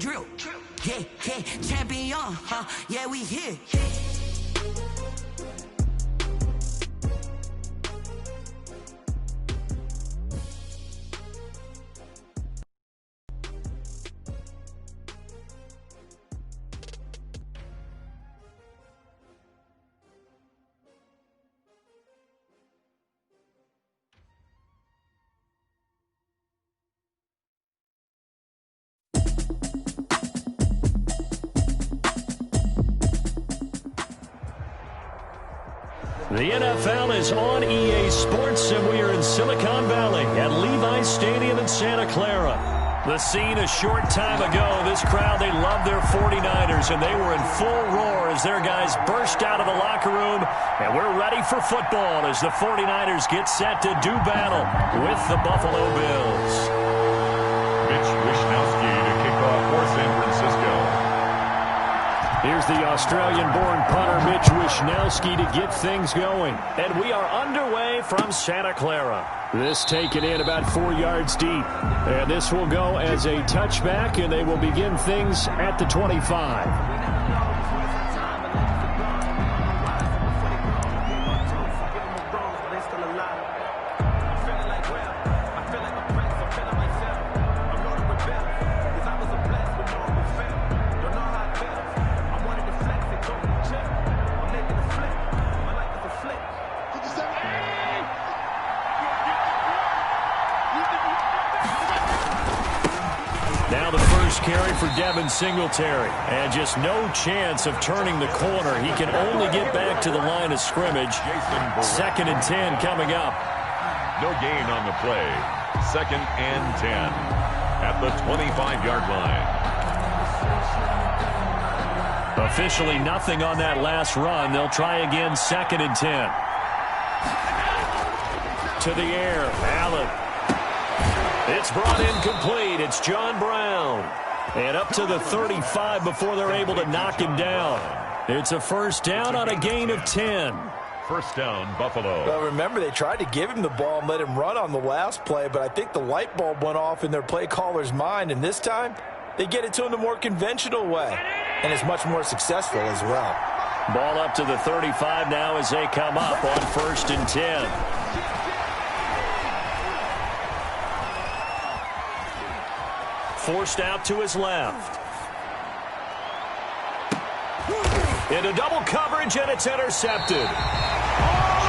trill. Yeah, yeah, champion, huh? Yeah, we here. The NFL is on EA Sports, and we are in Silicon Valley at Levi's Stadium in Santa Clara. The scene a short time ago, this crowd, they love their 49ers, and they were in full roar as their guys burst out of the locker room. And we're ready for football as the 49ers get set to do battle with the Buffalo Bills. Mitch Wishnowsky to kick off for San Francisco. Here's the Australian-born punter, Mitch Wishnowsky, to get things going. And we are underway from Santa Clara. This taken in about 4 yards deep. And this will go as a touchback, and they will begin things at the 25. Now the first carry for Devin Singletary. And just no chance of turning the corner. He can only get back to the line of scrimmage. 2nd and 10 coming up. No gain on the play. 2nd and 10 at the 25-yard line. Officially nothing on that last run. They'll try again 2nd and 10. To the air. Allen. It's brought in complete. It's John Brown. And up to the 35 before they're able to knock him down. It's a first down on a gain of 10. First down, Buffalo. Well, remember, they tried to give him the ball and let him run on the last play, but I think the light bulb went off in their play caller's mind, and this time they get it to him the more conventional way, and it's much more successful as well. Ball up to the 35 now as they come up on 1st and 10. Forced out to his left. Into double coverage, and it's intercepted.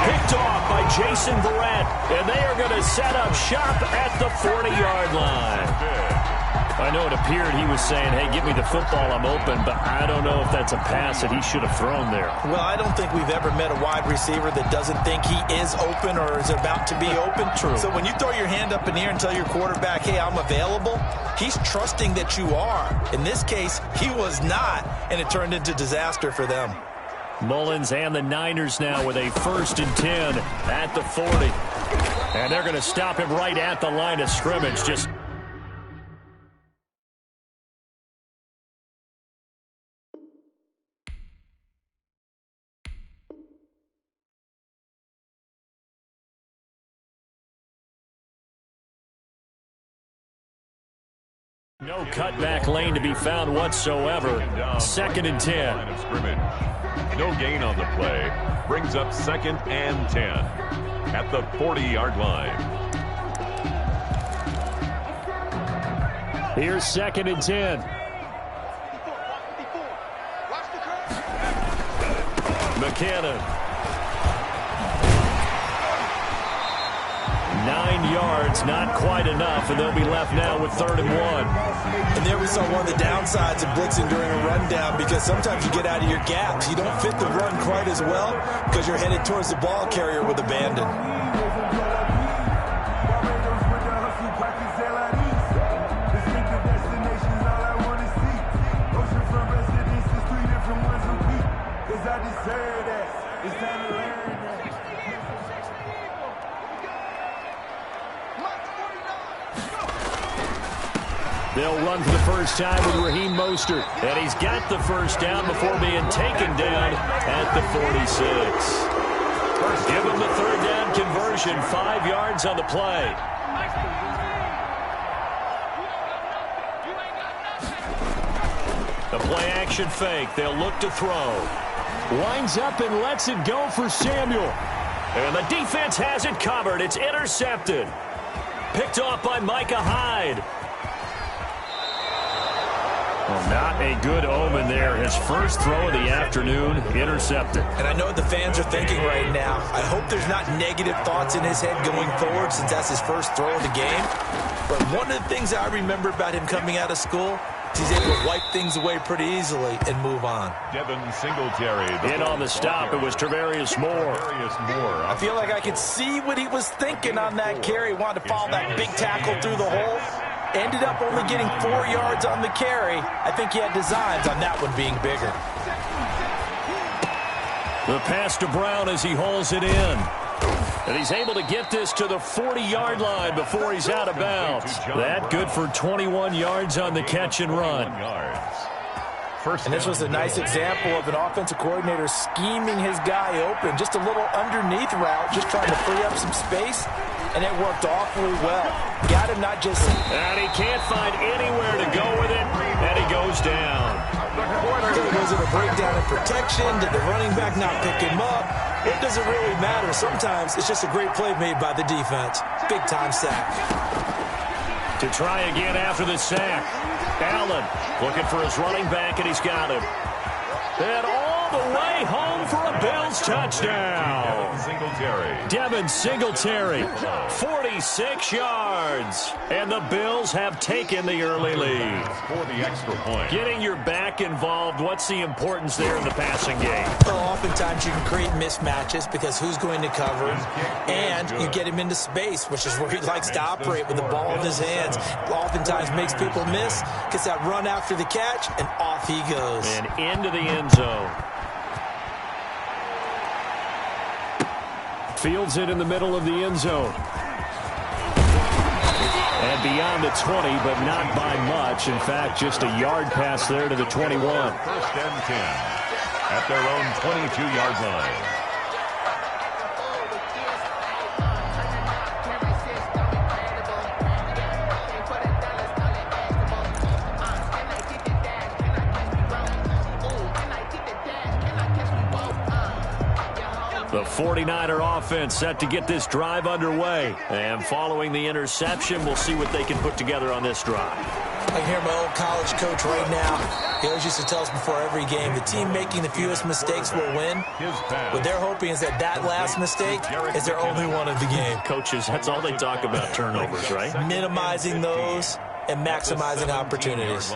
Picked off by Jason Verrett, and they are going to set up shop at the 40-yard line. I know it appeared he was saying, hey, give me the football, I'm open, but I don't know if that's a pass that he should have thrown there. Well, I don't think we've ever met a wide receiver that doesn't think he is open or is about to be open. True. So when you throw your hand up in the air and tell your quarterback, hey, I'm available, he's trusting that you are. In this case, he was not, and it turned into disaster for them. Mullins and the Niners now with a 1st and 10 at the 40. And they're going to stop him right at the line of scrimmage. Just no cutback lane to be found whatsoever. 2nd and 10. No gain on the play. Brings up 2nd and 10 at the 40-yard line. Here's 2nd and 10. McKinnon. 9 yards, not quite enough, and they'll be left now with 3rd and 1. And there we saw one of the downsides of blitzing during a rundown, because sometimes you get out of your gaps. You don't fit the run quite as well because you're headed towards the ball carrier with abandon. They'll run for the first time with Raheem Mostert. And he's got the first down before being taken down at the 46. Give him the 3rd down conversion, 5 yards on the play. The play-action fake. They'll look to throw. Winds up and lets it go for Samuel. And the defense has it covered. It's intercepted. Picked off by Micah Hyde. Well, not a good omen there. His first throw of the afternoon, intercepted. And I know what the fans are thinking right now. I hope there's not negative thoughts in his head going forward since that's his first throw of the game. But one of the things I remember about him coming out of school, he's able to wipe things away pretty easily and move on. Devin Singletary. In on the stop, it was Travarius Moore. I feel like I could see what he was thinking on that carry. Wanted to follow that big tackle through the hole. Ended up only getting 4 yards on the carry. I think he had designs on that one being bigger. The pass to Brown as he hauls it in. And he's able to get this to the 40-yard line before he's out of bounds. That good for 21 yards on the catch and run. And this was a nice example of an offensive coordinator scheming his guy open. Just a little underneath route, just trying to free up some space. And it worked awfully well. Got him not just... And he can't find anywhere to go with it. And he goes down. Was it a breakdown in protection? Did the running back not pick him up? It doesn't really matter. Sometimes it's just a great play made by the defense. Big-time sack. To try again after the sack. Allen looking for his running back, and he's got him. And all the way home for a Bills touchdown. Devin Singletary, 46 yards. And the Bills have taken the early lead. For the extra point. Getting your back involved, what's the importance there in the passing game? Well, oftentimes you can create mismatches because who's going to cover, and you get him into space, which is where he likes to operate with the ball in his hands. Oftentimes makes people miss, gets that run after the catch, and off he goes. And into the end zone. Fields it in the middle of the end zone. And beyond the 20, but not by much. In fact, just a yard pass there to the 21. First and 10 at their own 22-yard line. The 49er offense set to get this drive underway. And following the interception, we'll see what they can put together on this drive. I can hear my old college coach right now. He always used to tell us before every game, the team making the fewest mistakes will win. What they're hoping is that that last mistake is their only one of the game. Coaches, that's all they talk about, turnovers, right? Minimizing those and maximizing opportunities.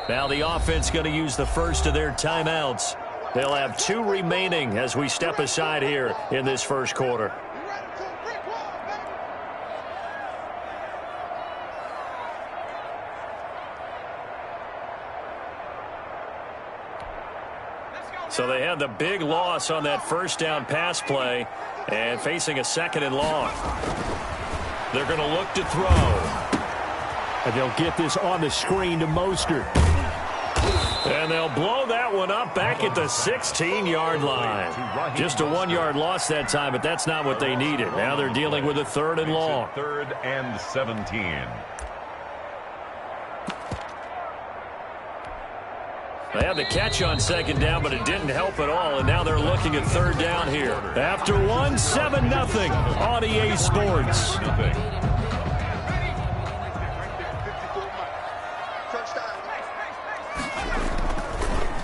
Now the offense going to use the first of their timeouts. They'll have 2 remaining as we step aside here in this first quarter. So they had the big loss on that first down pass play and facing a 2nd and long. They're going to look to throw. And they'll get this on the screen to Mostert. And they'll blow that one up back at the 16-yard line. Just a 1-yard loss that time, but that's not what they needed. Now they're dealing with a 3rd and long. 3rd and 17. They had the catch on 2nd down, but it didn't help at all, and now they're looking at 3rd down here. After 7-0 on EA Sports.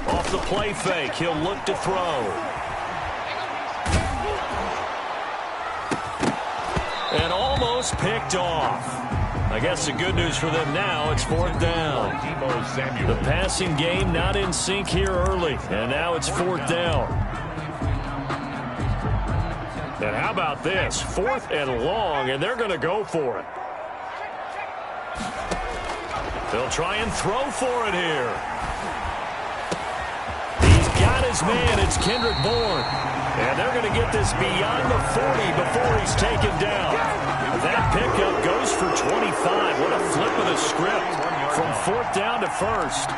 Off the play fake, he'll look to throw. And almost picked off. I guess the good news for them now, it's 4th down. The passing game not in sync here early, and now it's 4th down. And how about this? 4th and long, and they're going to go for it. They'll try and throw for it here. He's got his man. It's Kendrick Bourne. And they're going to get this beyond the 40 before he's taken down. That pickup goes for 25. What a flip of the script from 4th down to 1st.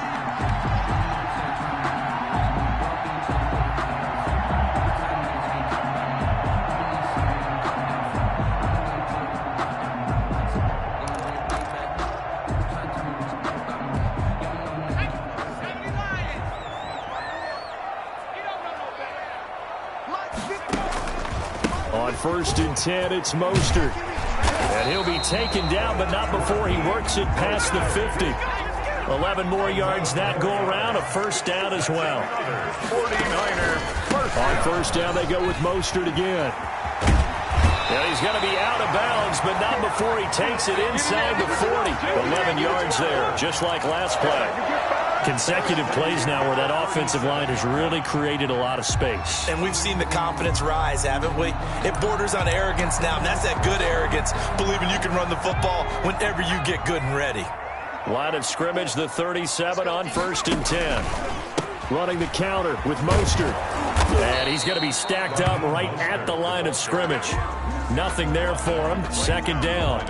first and 10, it's Mostert. And he'll be taken down, but not before he works it past the 50. 11 more yards that go around, a first down as well. 49er first down. On first down, they go with Mostert again. And he's going to be out of bounds, but not before he takes it inside the 40. 11 yards there, just like last play. Consecutive plays now where that offensive line has really created a lot of space. And we've seen the confidence rise, haven't we? It borders on arrogance now, and that's that good arrogance, believing you can run the football whenever you get good and ready. Line of scrimmage, the 37 on first and 10. Running the counter with Mostert. And he's going to be stacked up right at the line of scrimmage. Nothing there for him. Second down.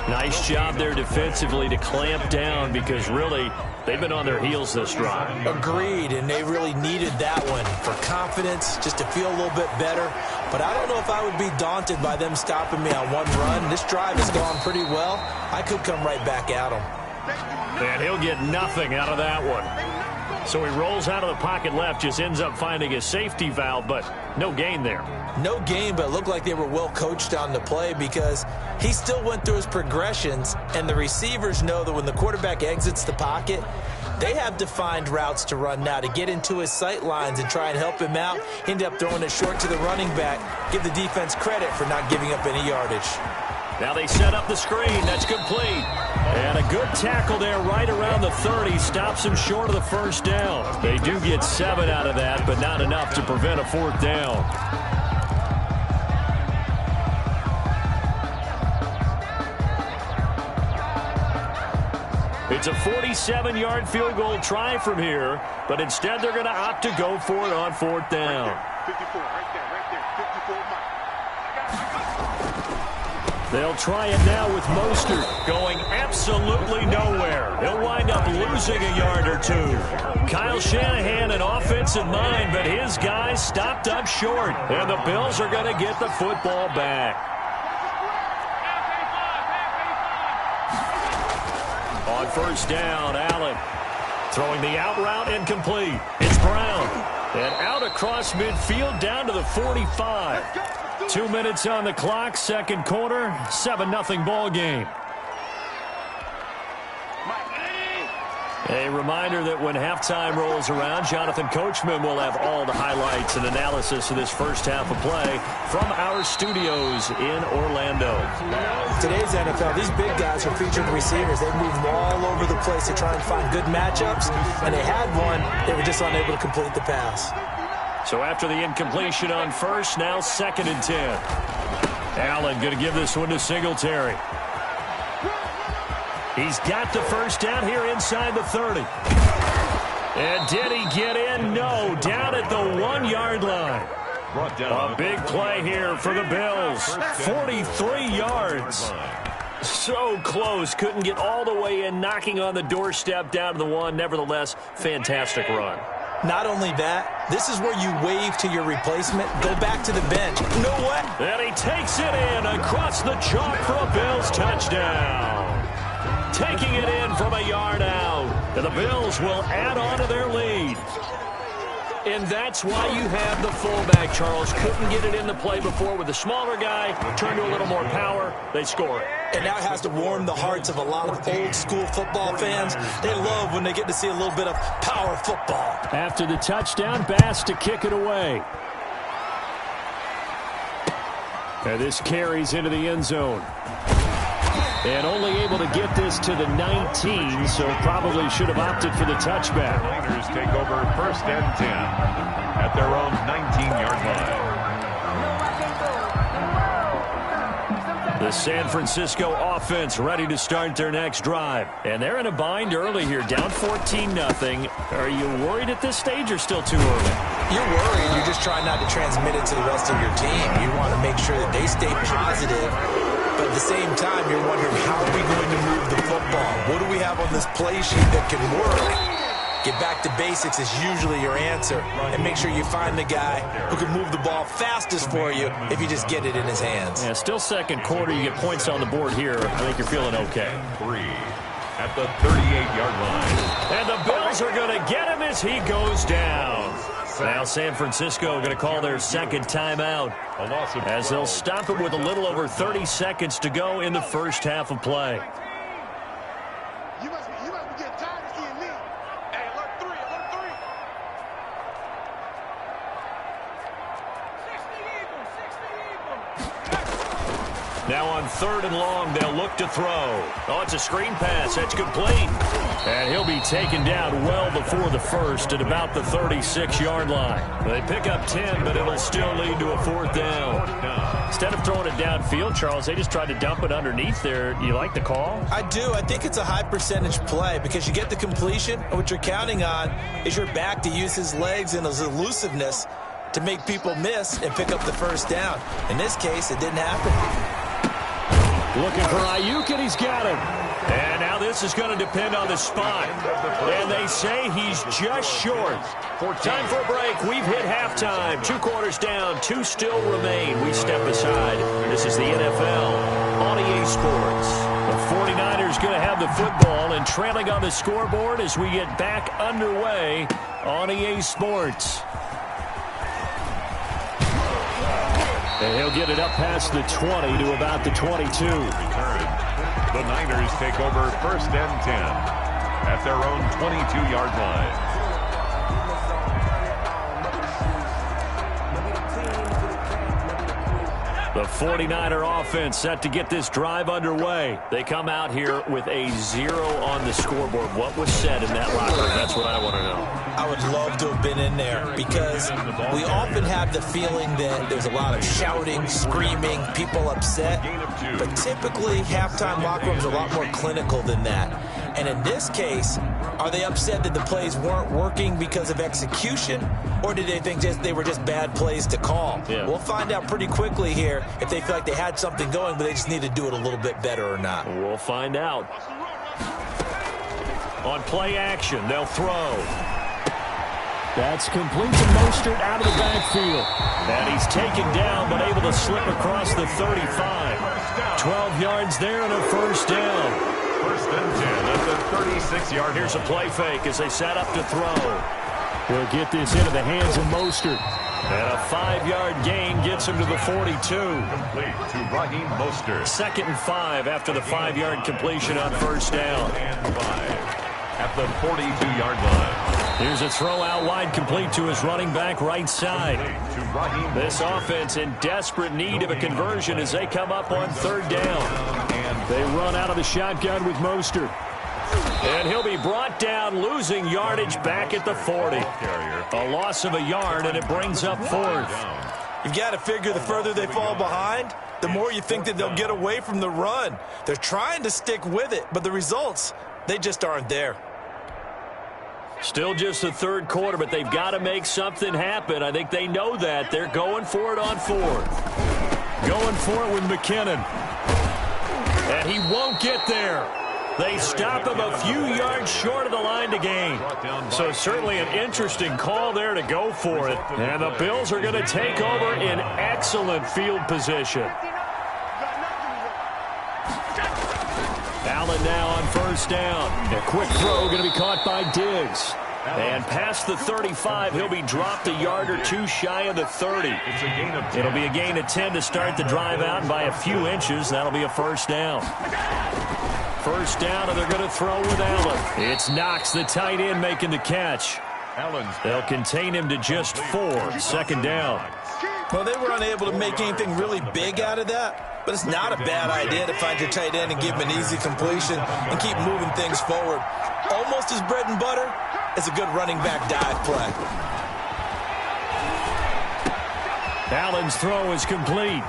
Nice job there defensively to clamp down because really they've been on their heels this drive. Agreed, and they really needed that one for confidence, just to feel a little bit better. But I don't know if I would be daunted by them stopping me on one run. This drive has gone pretty well. I could come right back at them. And he'll get nothing out of that one. So he rolls out of the pocket left, just ends up finding a safety valve, but no gain there. No gain, but it looked like they were well coached on the play because he still went through his progressions, and the receivers know that when the quarterback exits the pocket, they have defined routes to run now to get into his sight lines and try and help him out. End up throwing it short to the running back. Give the defense credit for not giving up any yardage. Now they set up the screen. That's complete. And a good tackle there right around the 30. Stops him short of the first down. They do get 7 out of that, but not enough to prevent a fourth down. It's a 47-yard field goal try from here, but instead they're going to opt to go for it on fourth down. 54, right there, 54 mark. They'll try it now with Mostert going absolutely nowhere. He'll wind up losing a yard or two. Kyle Shanahan, an offensive mind, but his guys stopped up short. And the Bills are going to get the football back. On first down, Allen throwing the out route incomplete. It's Brown. And out across midfield down to the 45. 2 minutes on the clock, second quarter, 7-0 ball game. A reminder that when halftime rolls around, Jonathan Coachman will have all the highlights and analysis of this first half of play from our studios in Orlando. Today's NFL, these big guys are featured receivers. They move all over the place to try and find good matchups, and they had one. They were just unable to complete the pass. So after the incompletion on first, now second and 10. Allen going to give this one to Singletary. He's got the first down here inside the 30. And did he get in? No, down at the 1-yard line. A big play here for the Bills. 43 yards. So close, couldn't get all the way in, knocking on the doorstep down to the 1. Nevertheless, fantastic run. Not only that, this is where you wave to your replacement, go back to the bench. You know what? And he takes it in across the chalk for a Bills touchdown. Taking it in from a yard out. And the Bills will add on to their lead. And that's why you have the fullback, Charles. Couldn't get it in the play before with the smaller guy. Turn to a little more power. They score it. And now it has to warm the hearts of a lot of old-school football fans. They love when they get to see a little bit of power football. After the touchdown, Bass to kick it away. And this carries into the end zone. And only able to get this to the 19, so probably should have opted for the touchback. Niners take over first and 10 at their own 19-yard line. The San Francisco offense ready to start their next drive. And they're in a bind early here, down 14-0. Are you worried at this stage or still too early? You're worried. You're just trying not to transmit it to the rest of your team. You want to make sure that they stay positive. But at the same time, you're wondering, how are we going to move the football? What do we have on this play sheet that can work? Get back to basics is usually your answer. And make sure you find the guy who can move the ball fastest for you if you just get it in his hands. Yeah, still second quarter. You get points on the board here. I think you're feeling okay. 3 at the 38-yard line. And the Bills are going to get him as he goes down. Now San Francisco going to call their second timeout as they'll stop it with a little over 30 seconds to go in the first half of play. You must be getting tired of seeing me. Hey, alert 3, alert 3. 60 Now on 3rd and long, they'll look to throw. Oh, it's a screen pass. That's complete. And he'll be taken down well before the first at about the 36-yard line. They pick up 10, but it'll still lead to a 4th down. Instead of throwing it downfield, Charles, they just tried to dump it underneath there. You like the call? I do. I think it's a high-percentage play because you get the completion, and what you're counting on is your back to use his legs and his elusiveness to make people miss and pick up the 1st down. In this case, it didn't happen. Looking for Ayuk, and he's got him. And now this is going to depend on the spot. And they say he's just short. Time for a break. We've hit halftime. 2 quarters down. 2 still remain. We step aside. This is the NFL on EA Sports. The 49ers going to have the football and trailing on the scoreboard as we get back underway on EA Sports. And he'll get it up past the 20 to about the 22. The Niners take over 1st and 10 at their own 22-yard line. The 49er offense set to get this drive underway. They come out here with a 0 on the scoreboard. What was said in that locker room? That's what I want to know. I would love to have been in there because we often have the feeling that there's a lot of shouting, screaming, people upset. But typically, halftime locker rooms are a lot more clinical than that. And in this case, are they upset that the plays weren't working because of execution? Or did they think they were just bad plays to call? Yeah. We'll find out pretty quickly here if they feel like they had something going, but they just need to do it a little bit better or not. We'll find out. On play action, they'll throw. That's complete to Mostert out of the backfield. And he's taken down, but able to slip across the 35. 12 yards there and a 1st down. 1st and 10 at the 36-yard line. Here's a play fake as they set up to throw. We'll get this into the hands of Mostert. And a 5-yard gain gets him to the 42. Complete to Raheem Mostert. 2nd and 5 after the 5-yard completion on 1st down. And 5 at the 42-yard line. Here's a throw out wide, complete to his running back right side. This offense in desperate need of a conversion as they come up on 3rd down. They run out of the shotgun with Mostert. And he'll be brought down, losing yardage back at the 40. A loss of a yard, and it brings up 4th. You've got to figure the further they fall behind, the more you think that they'll get away from the run. They're trying to stick with it, but the results, they just aren't there. Still just the 3rd quarter, but they've got to make something happen. I think they know that. They're going for it on 4th. Going for it with McKinnon. And he won't get there. They stop him a few yards short of the line to gain. So certainly an interesting call there to go for it. And the Bills are going to take over in excellent field position. Allen now on 1st down. A quick throw going to be caught by Diggs. And past the 35, he'll be dropped a yard or 2 shy of the 30. It'll be a gain of 10 to start the drive out, and by a few inches, that'll be a 1st down. 1st down, and they're going to throw with Allen. It's Knox, the tight end, making the catch. They'll contain him to just 4. 2nd down. Well, they were unable to make anything really big out of that, but it's not a bad idea to find your tight end and give him an easy completion and keep moving things forward. Almost as bread and butter as a good running back dive play. Allen's throw is complete.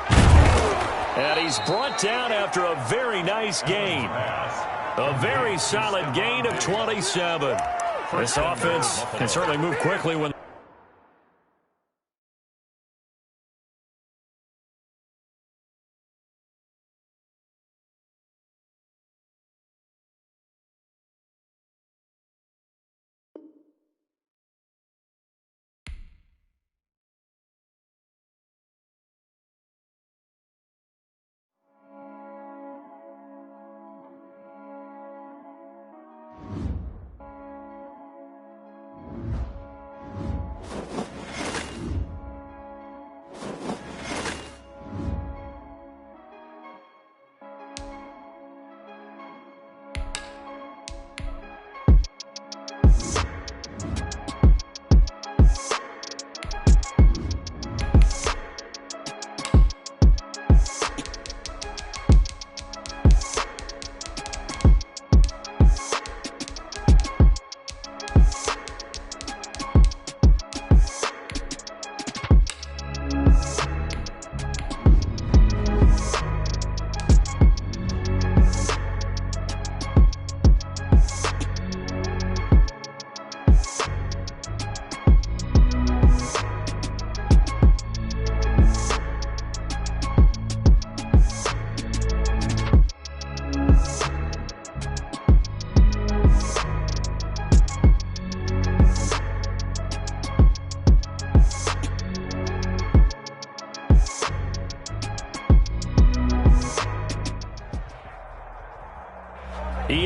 And he's brought down after a very nice gain. A very solid gain of 27. This offense can certainly move quickly when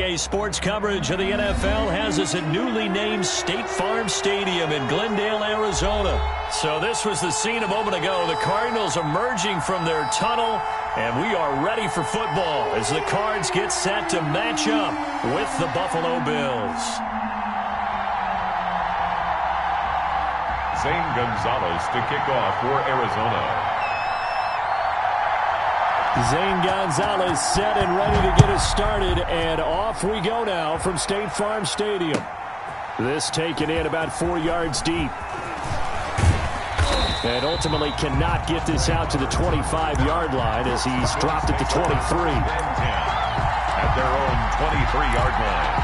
EA Sports coverage of the NFL has us at newly named State Farm Stadium in Glendale, Arizona. So this was the scene a moment ago. The Cardinals emerging from their tunnel, and we are ready for football as the Cards get set to match up with the Buffalo Bills. Zane Gonzalez to kick off for Arizona. Zane Gonzalez set and ready to get us started, and off we go now from State Farm Stadium. This taken in about 4 yards deep. And ultimately cannot get this out to the 25-yard line as he's dropped at the 23. At their own 23-yard line.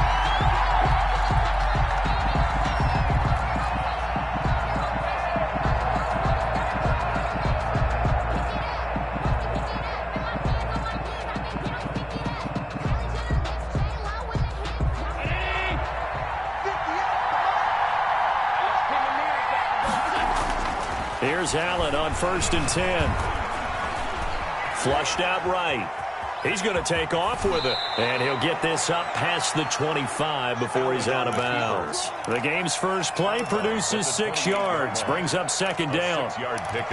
Here's Allen on 1st and 10. Flushed out right. He's going to take off with it. And he'll get this up past the 25 before he's out of bounds. The game's first play produces 6 yards. Brings up 2nd down.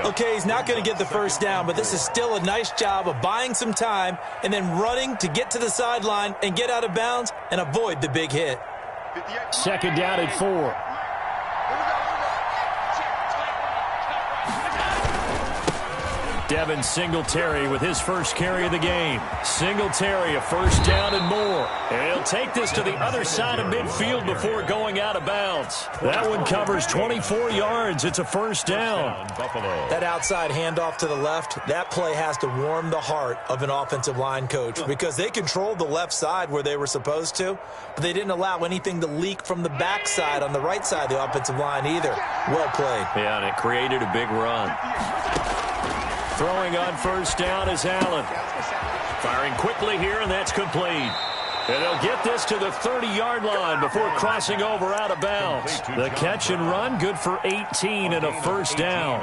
Okay, he's not going to get the first down, but this is still a nice job of buying some time and then running to get to the sideline and get out of bounds and avoid the big hit. 2nd down at 4. Devin Singletary with his first carry of the game. Singletary, a first down and more. And he'll take this to the other side of midfield before going out of bounds. That one covers 24 yards. It's a first down. That outside handoff to the left, that play has to warm the heart of an offensive line coach because they controlled the left side where they were supposed to, but they didn't allow anything to leak from the backside on the right side of the offensive line either. Well played. Yeah, and it created a big run. Throwing on first down is Allen. Firing quickly here, and that's complete. And they'll get this to the 30-yard line before crossing over out of bounds. The catch and run, good for 18 and a first down.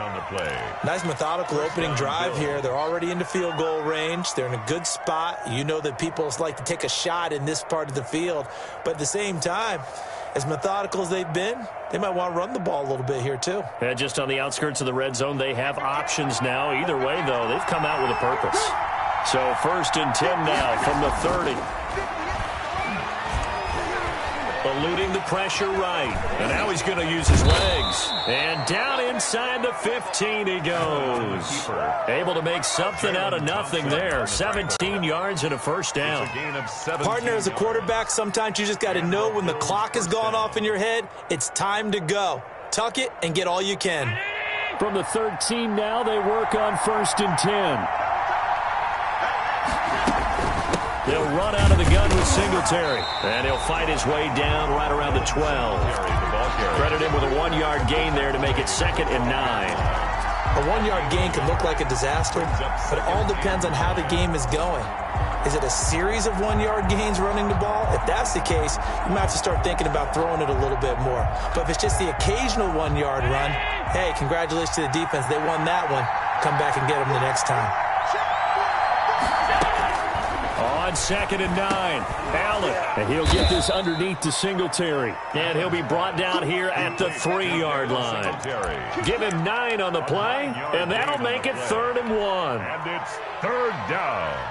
Nice methodical opening drive here. They're already into field goal range. They're in a good spot. You know that people like to take a shot in this part of the field. But at the same time, as methodical as they've been, they might want to run the ball a little bit here too. And just on the outskirts of the red zone, they have options now. Either way, though, they've come out with a purpose. So 1st and 10 now from the 30. Eluding the pressure right. And now he's going to use his legs. And down inside the 15 he goes. Able to make something out of nothing there. 17 yards and a first down. Partner, as a quarterback, sometimes you just got to know when the clock has gone off in your head, it's time to go. Tuck it and get all you can. From the 13 now, they work on 1st and 10. They'll run out of the gun with Singletary. And he'll fight his way down right around the 12. Credit him with a 1-yard gain there to make it 2nd and 9. A 1-yard gain can look like a disaster, but it all depends on how the game is going. Is it a series of 1-yard gains running the ball? If that's the case, you might have to start thinking about throwing it a little bit more. But if it's just the occasional 1-yard run, hey, congratulations to the defense. They won that one. Come back and get them the next time. On 2nd and 9, Allen. And he'll get this underneath to Singletary. And he'll be brought down here at the 3-yard line. Give him 9 on the play, and that'll make it 3rd and 1. And it's 3rd down.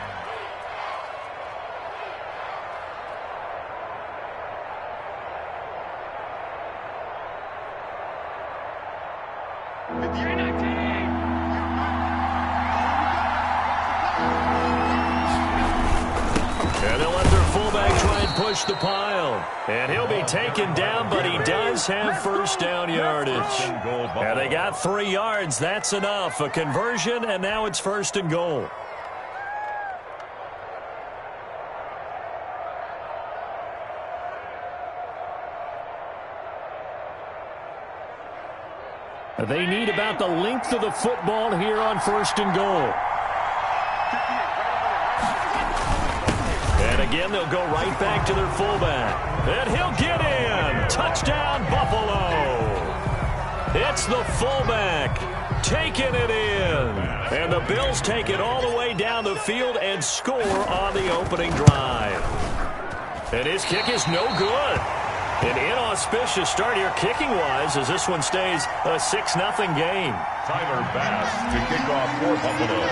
And they'll let their fullback try and push the pile. And he'll be taken down, but he does have first down yardage. And they got 3 yards. That's enough. A conversion, and now it's 1st and goal. They need about the length of the football here on 1st and goal. And again, they'll go right back to their fullback. And he'll get in. Touchdown, Buffalo. It's the fullback taking it in. And the Bills take it all the way down the field and score on the opening drive. And his kick is no good. An inauspicious start here kicking-wise as this one stays a 6-0 game. Tyler Bass to kick off for Buffalo.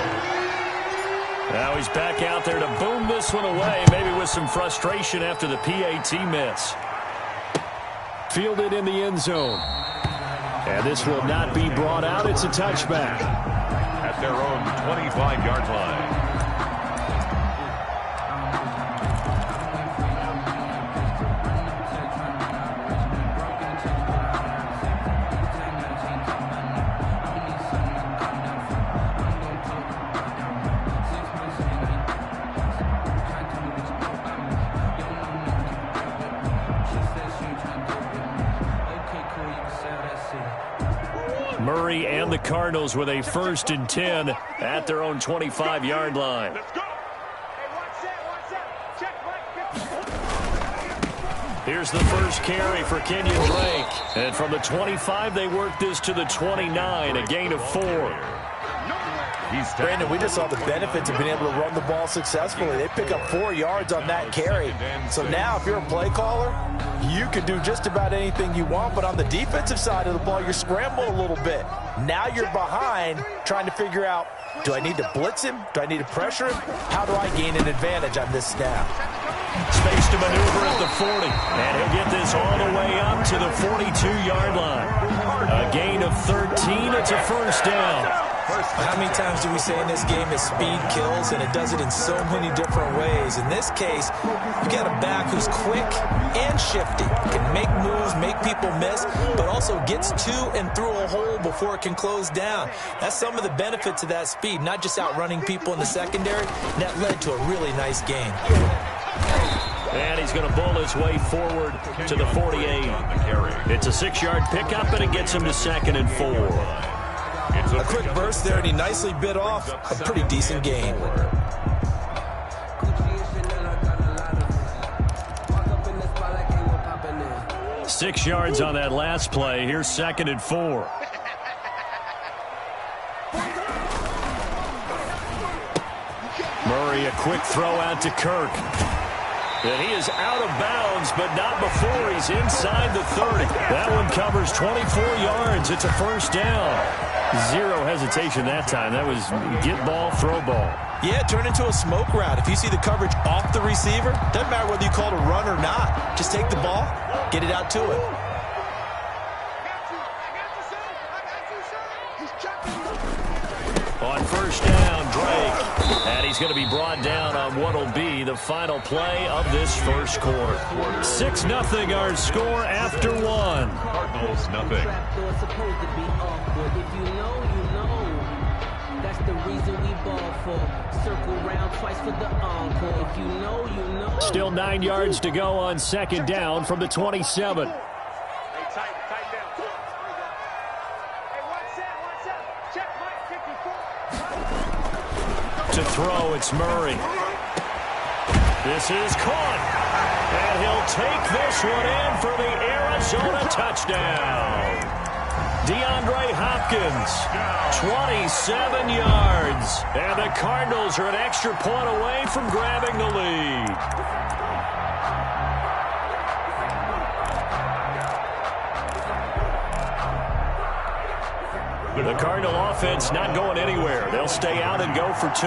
Now he's back out there to boom this one away, maybe with some frustration after the PAT miss. Fielded in the end zone. And this will not be brought out. It's a touchback. At their own 25-yard line. Murray and the Cardinals with a 1st and 10 at their own 25-yard line. Let's go. Here's the first carry for Kenyon Drake. And from the 25, they work this to the 29, a gain of 4. Brandon, we just saw the benefits of being able to run the ball successfully. They pick up 4 yards on that carry. So now if you're a play caller, you can do just about anything you want. But on the defensive side of the ball, you're scrambling a little bit. Now you're behind trying to figure out, do I need to blitz him? Do I need to pressure him? How do I gain an advantage on this snap? Space to maneuver at the 40. And he'll get this all the way up to the 42-yard line. A gain of 13. It's a 1st down. How many times do we say in this game that speed kills, and it does it in so many different ways? In this case, you got a back who's quick and shifty, can make moves, make people miss, but also gets to and through a hole before it can close down. That's some of the benefits of that speed, not just outrunning people in the secondary. That led to a really nice game. And he's going to bull his way forward to the 48. It's a 6-yard pickup, and it gets him to 2nd and 4. A quick burst there, and he nicely bit off a pretty decent gain. 6 yards on that last play. Here's 2nd and 4. Murray, a quick throw out to Kirk. And he is out of bounds, but not before he's inside the 30. That one covers 24 yards. It's a 1st down. Zero hesitation that time. That was get ball, throw ball. Yeah, turn into a smoke route. If you see the coverage off the receiver, doesn't matter whether you call it a run or not. Just take the ball, get it out to him. On 1st down, Drake. And he's going to be brought down on what will be the final play of this 1st quarter. 6-0 our score after 1. Cardinals nothing. If you know, you know. That's the reason we ball for. Circle round twice for the encore. If you know, you know. Still 9 yards to go on 2nd down from the 27. Hey, tight down. Hey, one set. Check, Mike, 54. To throw, it's Murray. This is caught. And he'll take this one in for the Arizona touchdown. DeAndre Hopkins, 27 yards. And the Cardinals are an extra point away from grabbing the lead. The Cardinal offense not going anywhere. They'll stay out and go for 2.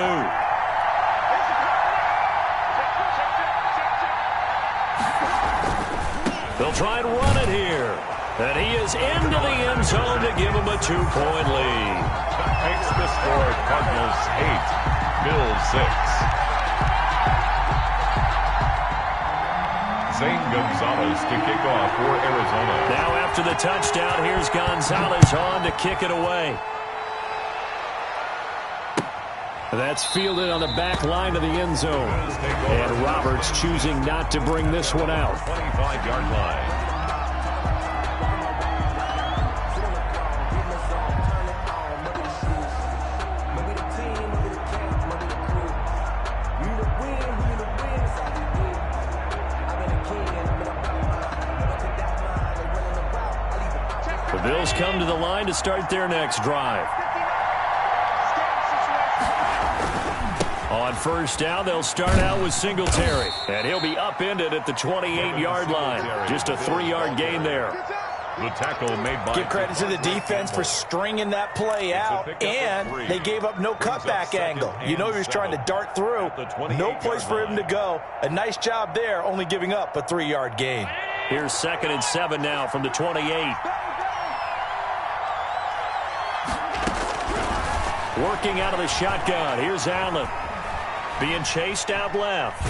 They'll try and run it here. And he is into the end zone to give him a 2-point lead. Makes the score Cardinals 8, Bills 6. Zane Gonzalez to kick off for Arizona. Now after the touchdown, here's Gonzalez on to kick it away. That's fielded on the back line of the end zone. And Roberts choosing not to bring this one out. 25-yard line. The Bills come to the line to start their next drive. On first down, they'll start out with Singletary. And he'll be upended at the 28-yard line. Just a 3-yard gain there. The tackle made by... Give credit to the defense for stringing that play out, and they gave up no cutback angle. You know he was trying to dart through. No place for him to go. A nice job there, only giving up a 3-yard gain. Here's 2nd and 7 now from the 28. Working out of the shotgun. Here's Allen. Being chased out left.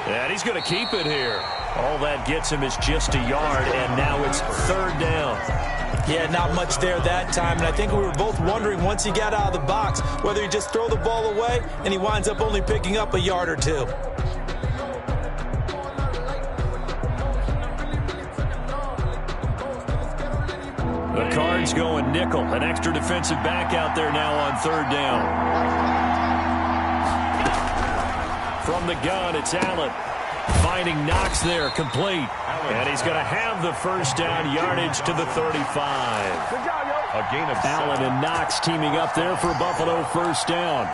And he's going to keep it here. All that gets him is just a yard, and now it's 3rd down. Yeah, not much there that time, and I think we were both wondering once he got out of the box whether he'd just throw the ball away, and he winds up only picking up a yard or two. The Cards going nickel. An extra defensive back out there now on 3rd down. From the gun, it's Allen. Finding Knox there, complete. And he's going to have the first down, yardage to the 35. A gain of 7. Allen and Knox teaming up there for Buffalo first down.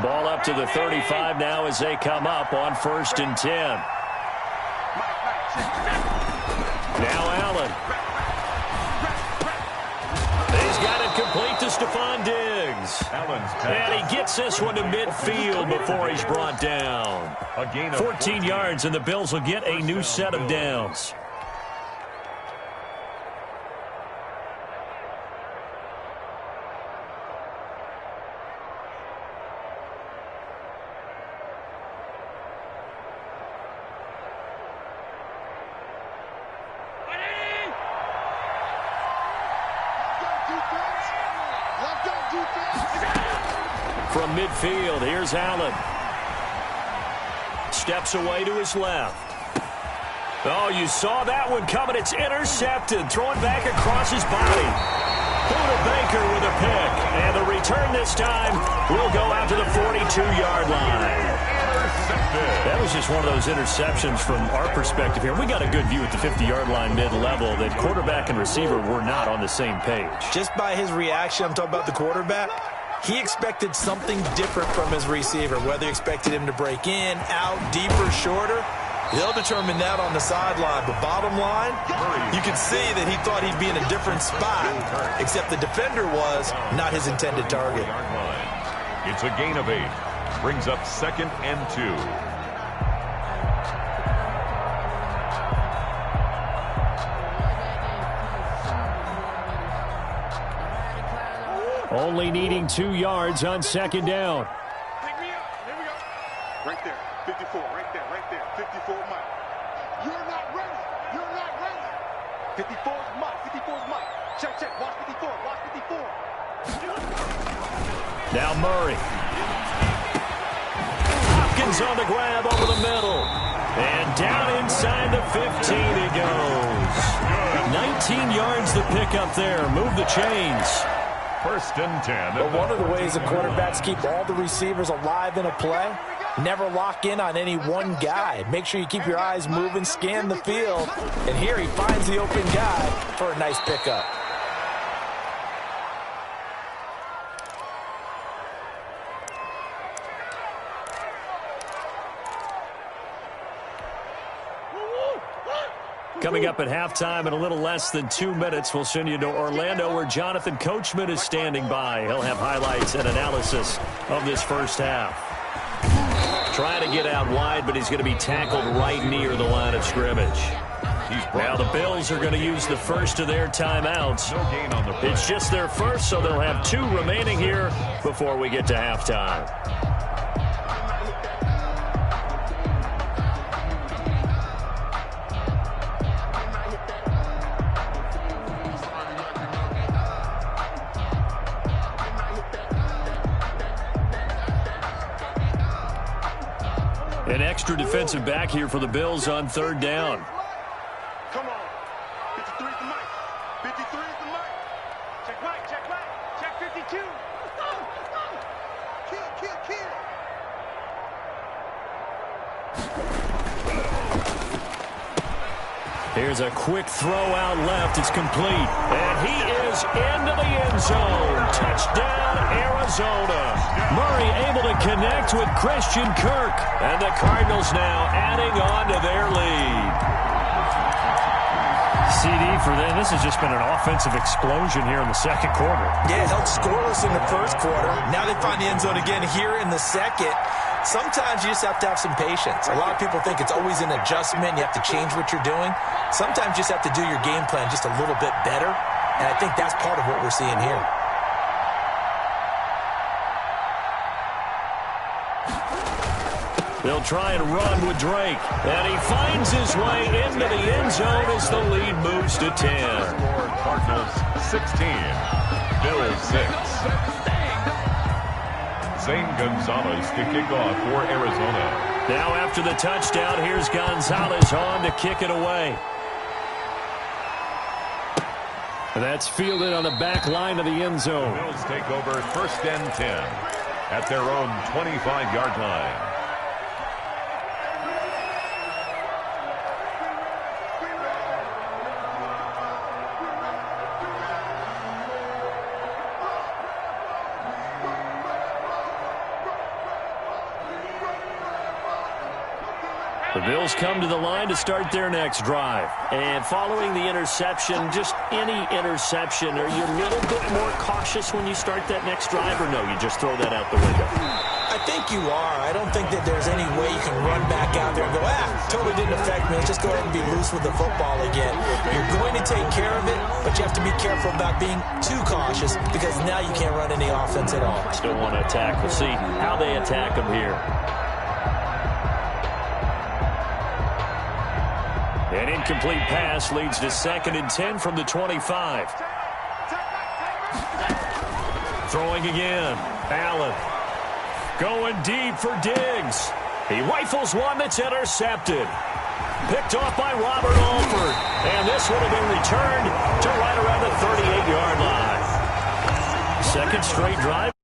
Ball up to the 35 now as they come up on 1st and 10. Now Allen. He's got it complete to Stephon Diggs. And he gets this one to midfield before he's brought down. 14 yards, and the Bills will get a new set of downs. From midfield, here's Allen. Steps away to his left. Oh, you saw that one coming. It's intercepted. Throwing back across his body. Buda Baker with a pick. And the return this time will go out to the 42-yard line. That was just one of those interceptions from our perspective here. We got a good view at the 50-yard line mid-level that quarterback and receiver were not on the same page. Just by his reaction, I'm talking about the quarterback, he expected something different from his receiver, whether he expected him to break in, out, deeper, shorter. He'll determine that on the sideline. But bottom line, you can see that he thought he'd be in a different spot, except the defender was not his intended target. It's a gain of 8. Brings up 2nd and 2. Only needing 2 yards on 2nd down. Pick me up. Here we go. Right there. 54. Right there. Right there. 54 Mike. You're not ready. You're not ready. 54 is Mike. 54 is Mike. Check, check. Watch 54. Watch 54. Now Murray. Hopkins on the grab over the middle. And down inside the 15 he goes. 19 yards the pickup there. Move the chains. 1st and 10. But one of the ways the quarterbacks keep all the receivers alive in a play, never lock in on any one guy. Make sure you keep your eyes moving, scan the field. And here he finds the open guy for a nice pickup. Coming up at halftime in a little less than 2 minutes, we'll send you to Orlando where Jonathan Coachman is standing by. He'll have highlights and analysis of this first half. Trying to get out wide, but he's going to be tackled right near the line of scrimmage. Now the Bills are going to use the first of their timeouts. It's just their first, so they'll have 2 remaining here before we get to halftime. An extra defensive back here for the Bills on 3rd down. Come on. 53 is the Mike. 53 is the Mike. Check Mike. Check Mike. Check 52. Let's go. Let's go. Kill, kill, kill. Here's a quick throw out left. It's complete. And he is into the end zone. Touchdown, Arizona. Murray able to connect with Christian Kirk. And the Cardinals now adding on to their lead. CD for them. This has just been an offensive explosion here in the second quarter. Yeah, held scoreless in the first quarter. Now they find the end zone again here in the second. Sometimes you just have to have some patience. A lot of people think it's always an adjustment. You have to change what you're doing. Sometimes you just have to do your game plan just a little bit better. And I think that's part of what we're seeing here. They'll try and run with Drake. And he finds his way into the end zone as the lead moves to 10. Score Cardinals 16, Bills 6. Zane Gonzalez to kick off for Arizona. Now after the touchdown, here's Gonzalez on to kick it away. And that's fielded on the back line of the end zone. Bills take over first and 10 at their own 25-yard line. The Bills come to the line to start their next drive. And following the interception, just any interception, are you a little bit more cautious when you start that next drive, or no, you just throw that out the window? I think you are. I don't think that there's any way you can run back out there and go, totally didn't affect me. Let's just go ahead and be loose with the football again. You're going to take care of it, but you have to be careful about being too cautious because now you can't run any offense at all. Still want to attack. We'll see how they attack them here. An incomplete pass leads to 2nd and 10 from the 25. Throwing again. Allen going deep for Diggs. He rifles one that's intercepted. Picked off by Robert Alford. And this one will be returned to right around the 38-yard line. Second straight drive.